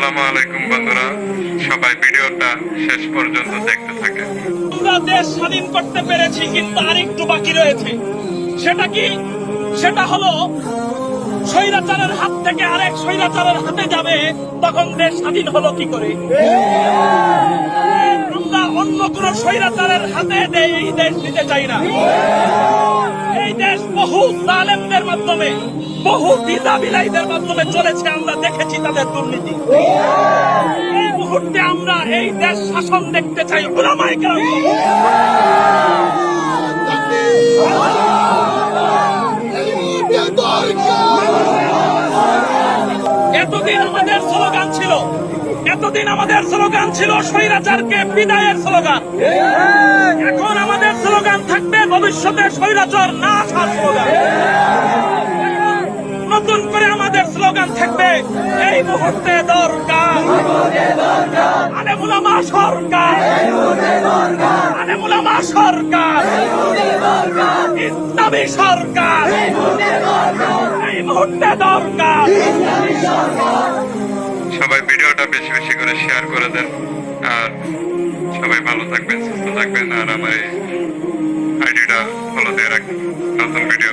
আসসালামু আলাইকুম বন্ধুরা, সবাই ভিডিওটা শেষ পর্যন্ত দেখতে থাকে। আমরা দেশ স্বাধীন করতে পেরেছি, কিন্তু আরেকটু বাকি রয়েছে। সেটা কি? সেটা হলো স্বৈরাচারের হাত থেকে আরেক স্বৈরাচারের হাতে যাবে, তখন দেশ স্বাধীন হলো কি করে? আমরা অন্য কোন স্বৈরাচারের হাতে এই দেশ নিতে চাই না। এই দেশ বহু জালেমদের মাধ্যমে, বহু দিদাবিলাইদের মাধ্যমে চলেছে। আমরা দেখেছি তাদের দুর্নীতি। এই মুহূর্তে আমরা এই দেশ শাসন দেখতে চাই উলামায়ে কেরাম। এতদিন আমাদের স্লোগান ছিল স্বৈরাচারকে বিদায়ের স্লোগান। এখন আমাদের স্লোগান থাকবে ভবিষ্যতে স্বৈরাচার না আসার স্লোগান। নতুন করে আমাদের স্লোগান থাকবে এই মুহূর্তে দরকার আলেম উলামা সরকার, আলেম উলামা সরকার, ইসলামী সরকার, এই মুহূর্তে দরকার। সবাই ভিডিওটা বেশি বেশি করে শেয়ার করে দেন, আর সবাই ভালো থাকবেন, সুস্থ থাকবেন, আর আমার এই আইডিটা ফলো দিয়ে রাখবেন নতুন ভিডিও